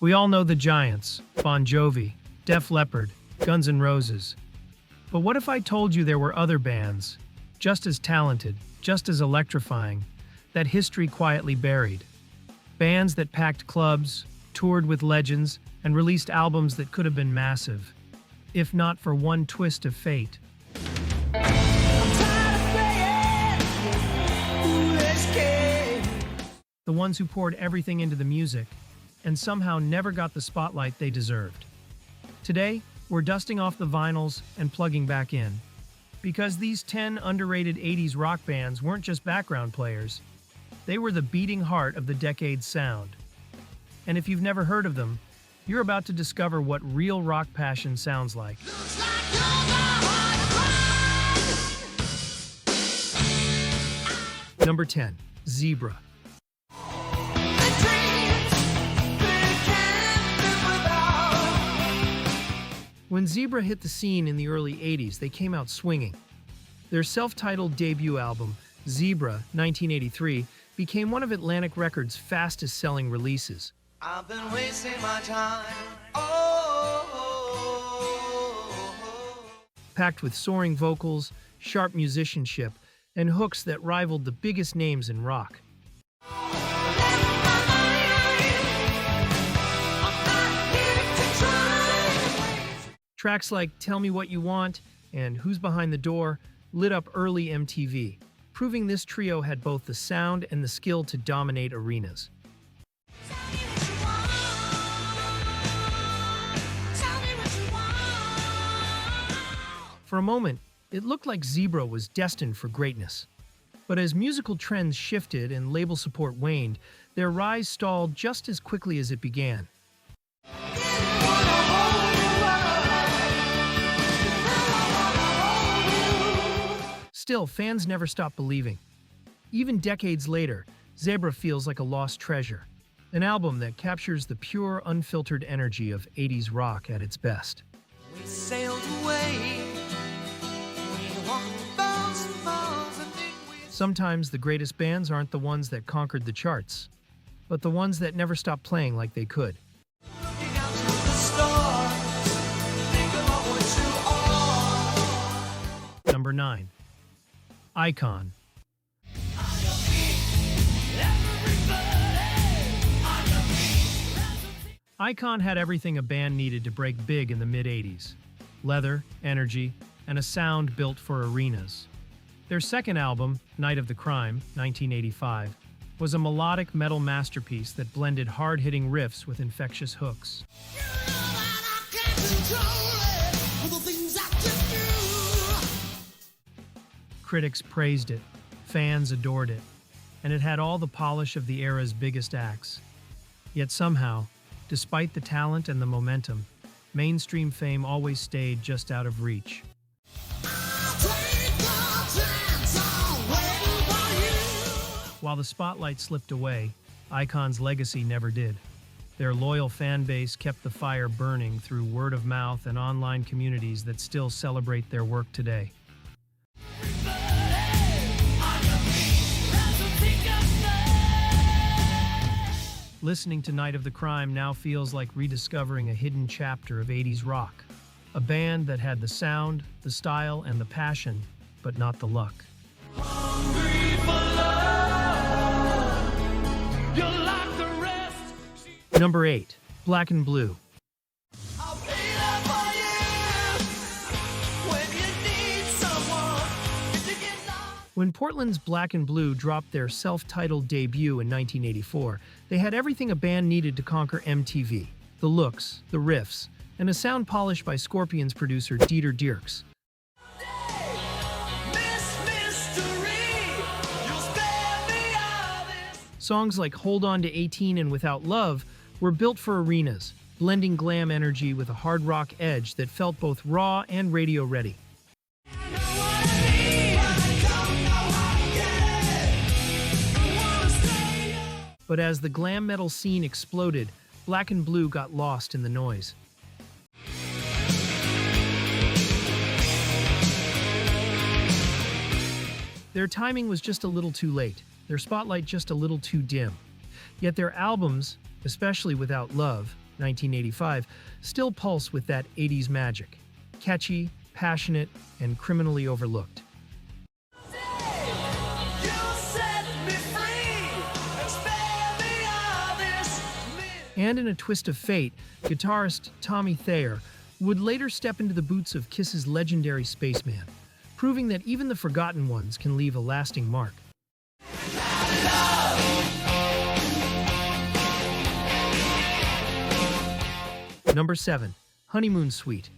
We all know the giants, Bon Jovi, Def Leppard, Guns N' Roses. But what if I told you there were other bands, just as talented, just as electrifying, that history quietly buried? Bands that packed clubs, toured with legends, and released albums that could have been massive, if not for one twist of fate. The ones who poured everything into the music and somehow never got the spotlight they deserved. Today, we're dusting off the vinyls and plugging back in. Because these 10 underrated 80s rock bands weren't just background players, they were the beating heart of the decade's sound. And if you've never heard of them, you're about to discover what real rock passion sounds like. Number 10. Zebra. When Zebra hit the scene in the early 80s, they came out swinging. Their self-titled debut album, Zebra, 1983, became one of Atlantic Records' fastest-selling releases. I've been wasting my time. Packed with soaring vocals, sharp musicianship, and hooks that rivaled the biggest names in rock. Tracks like Tell Me What You Want and Who's Behind the Door lit up early MTV, proving this trio had both the sound and the skill to dominate arenas. For a moment, it looked like Zebra was destined for greatness. But as musical trends shifted and label support waned, their rise stalled just as quickly as it began. Still, fans never stopped believing. Even decades later, Zebra feels like a lost treasure, an album that captures the pure, unfiltered energy of 80s rock at its best. We sailed away. We walked miles and miles and Sometimes the greatest bands aren't the ones that conquered the charts, but the ones that never stopped playing like they could. looking out to the stars. Think about what you are. Number 9. Icon. Icon had everything a band needed to break big in the mid-80s. Leather, energy, and a sound built for arenas. Their second album, Night of the Crime, 1985, was a melodic metal masterpiece that blended hard-hitting riffs with infectious hooks. Critics praised it, fans adored it, and it had all the polish of the era's biggest acts. Yet somehow, despite the talent and the momentum, mainstream fame always stayed just out of reach. While the spotlight slipped away, Icon's legacy never did. Their loyal fan base kept the fire burning through word of mouth and online communities that still celebrate their work today. Listening to Night of the Crime now feels like rediscovering a hidden chapter of 80s rock. A band that had the sound, the style, and the passion, but not the luck. Number 8. Black and Blue. When Portland's Black and Blue dropped their self-titled debut in 1984, they had everything a band needed to conquer MTV. The looks, the riffs, and a sound polished by Scorpions producer Dieter Dierks. Songs like Hold On to 18 and Without Love were built for arenas, blending glam energy with a hard rock edge that felt both raw and radio ready. But as the glam metal scene exploded, Black and Blue got lost in the noise. Their timing was just a little too late, their spotlight just a little too dim. Yet their albums, especially Without Love, 1985, still pulse with that 80s magic. Catchy, passionate, and criminally overlooked. And in a twist of fate, guitarist Tommy Thayer would later step into the boots of Kiss's legendary Spaceman, proving that even the forgotten ones can leave a lasting mark. Number 7. Honeymoon Suite.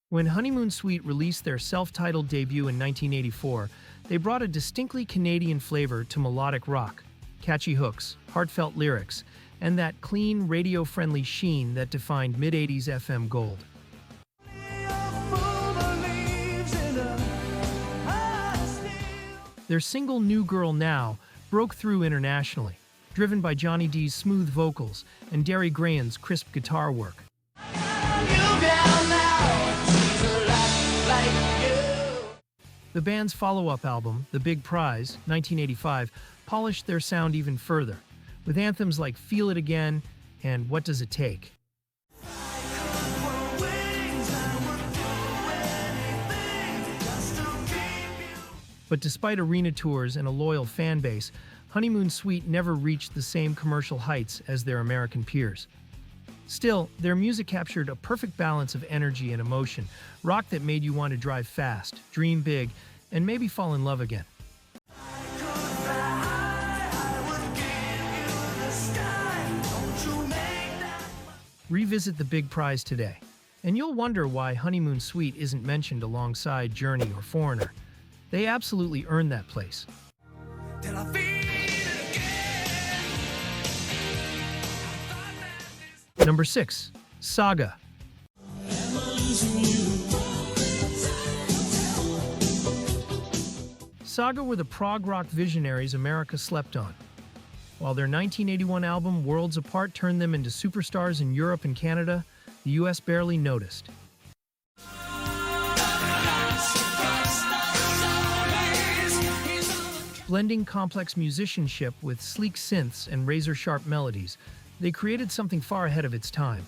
When Honeymoon Suite released their self-titled debut in 1984, they brought a distinctly Canadian flavor to melodic rock, catchy hooks, heartfelt lyrics, and that clean, radio-friendly sheen that defined mid-80s FM gold. Their single New Girl Now broke through internationally, driven by Johnny D's smooth vocals and Derry Grahan's crisp guitar work. The band's follow-up album, The Big Prize, 1985, polished their sound even further, with anthems like Feel It Again and What Does It Take? But despite arena tours and a loyal fan base, Honeymoon Suite never reached the same commercial heights as their American peers. Still, their music captured a perfect balance of energy and emotion, rock that made you want to drive fast, dream big, and maybe fall in love again. Revisit The Big Prize today, and you'll wonder why Honeymoon Suite isn't mentioned alongside Journey or Foreigner. They absolutely earned that place. Number 6. Saga. Saga were the prog rock visionaries America slept on. While their 1981 album Worlds Apart turned them into superstars in Europe and Canada, the US barely noticed. Blending complex musicianship with sleek synths and razor-sharp melodies, they created something far ahead of its time.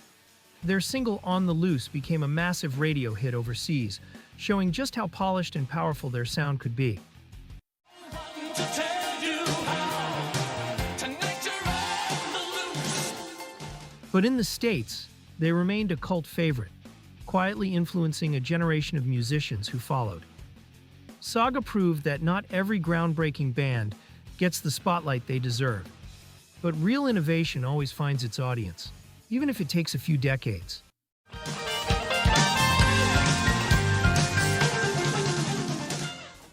Their single On the Loose became a massive radio hit overseas, showing just how polished and powerful their sound could be. But in the States, they remained a cult favorite, quietly influencing a generation of musicians who followed. Saga proved that not every groundbreaking band gets the spotlight they deserve. But real innovation always finds its audience, even if it takes a few decades.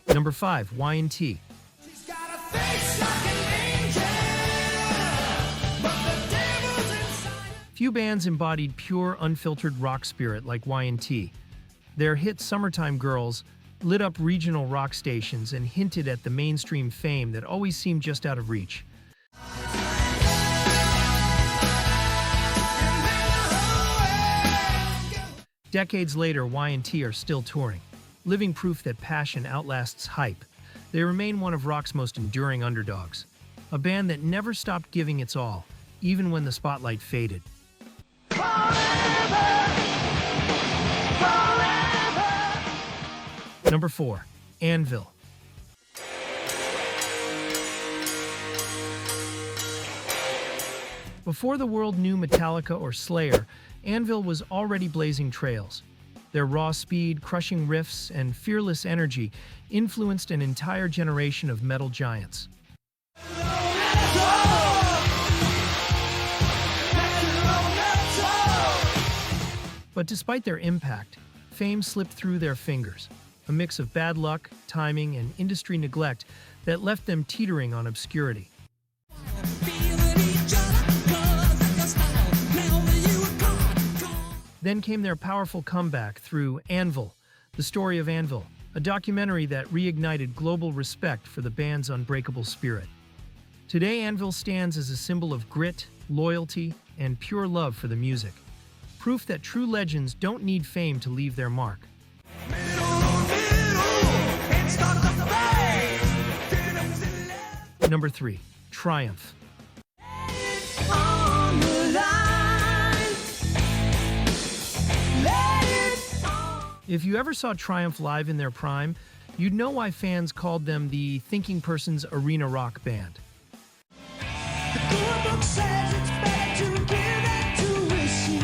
Number 5. Y&T. Few bands embodied pure, unfiltered rock spirit like Y&T. Their hit Summertime Girls lit up regional rock stations and hinted at the mainstream fame that always seemed just out of reach. Decades later, Y&T are still touring, living proof that passion outlasts hype. They remain one of rock's most enduring underdogs, a band that never stopped giving its all, even when the spotlight faded. Number 4. Anvil. Before the world knew Metallica or Slayer, Anvil was already blazing trails. Their raw speed, crushing riffs, and fearless energy influenced an entire generation of metal giants. But despite their impact, fame slipped through their fingers, a mix of bad luck, timing, and industry neglect that left them teetering on obscurity. Then came their powerful comeback through Anvil, the story of Anvil, a documentary that reignited global respect for the band's unbreakable spirit. Today, Anvil stands as a symbol of grit, loyalty, and pure love for the music. Proof that true legends don't need fame to leave their mark. Number 3. Triumph. On the line. Let it on. If you ever saw Triumph live in their prime, you'd know why fans called them the thinking person's arena rock band. The good book says it's better to give than to receive.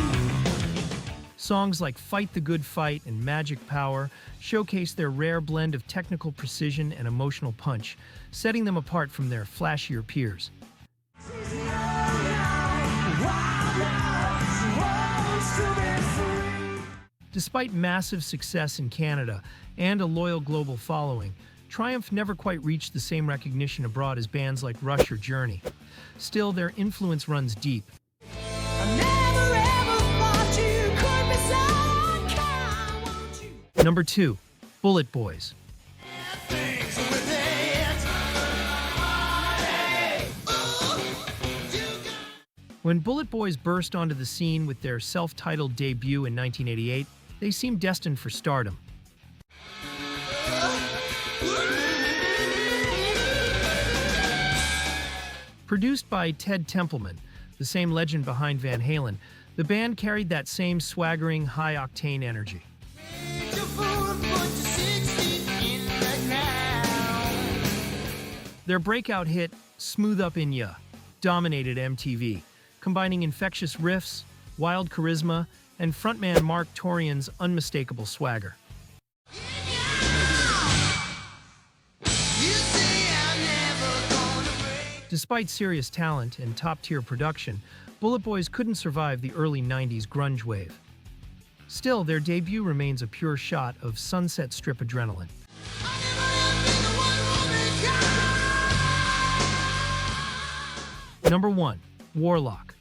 Songs like Fight the Good Fight and Magic Power showcase their rare blend of technical precision and emotional punch, setting them apart from their flashier peers. Despite massive success in Canada and a loyal global following, Triumph never quite reached the same recognition abroad as bands like Rush or Journey. Still, their influence runs deep. I never ever thought you could be so kind, won't you? Number 2. BulletBoys. Things with it. When BulletBoys burst onto the scene with their self-titled debut in 1988, they seemed destined for stardom. Produced by Ted Templeman, the same legend behind Van Halen, the band carried that same swaggering, high-octane energy. Their breakout hit, Smooth Up In Ya, dominated MTV, combining infectious riffs, wild charisma, and frontman Mark Torian's unmistakable swagger. Despite serious talent and top-tier production, BulletBoys couldn't survive the early 90s grunge wave. Still, their debut remains a pure shot of Sunset Strip adrenaline. Number 1. Warlock.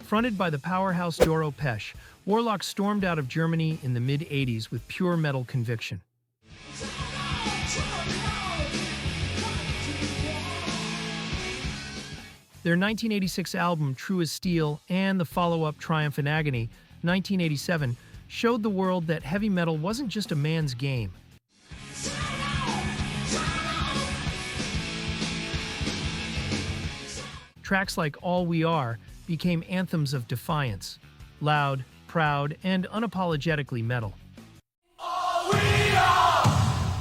Fronted by the powerhouse Doro Pesch, Warlock stormed out of Germany in the mid-80s with pure metal conviction. Their 1986 album True as Steel and the follow-up Triumph and Agony, 1987, showed the world that heavy metal wasn't just a man's game. Tracks like All We Are became anthems of defiance, loud, proud, and unapologetically metal. All we are,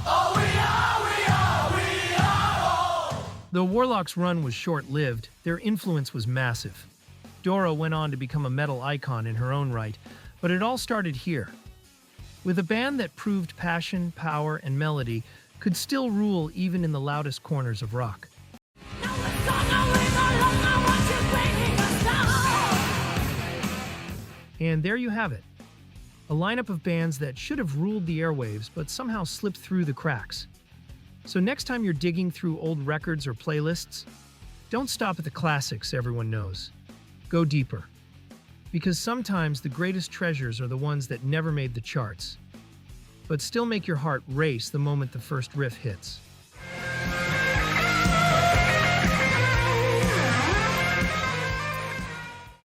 all we are, we are, we are all. Though Warlock's run was short-lived, their influence was massive. Doro went on to become a metal icon in her own right, but it all started here. With a band that proved passion, power, and melody could still rule even in the loudest corners of rock. And there you have it. A lineup of bands that should have ruled the airwaves but somehow slipped through the cracks. So next time you're digging through old records or playlists, don't stop at the classics everyone knows. Go deeper. Because sometimes the greatest treasures are the ones that never made the charts, but still make your heart race the moment the first riff hits.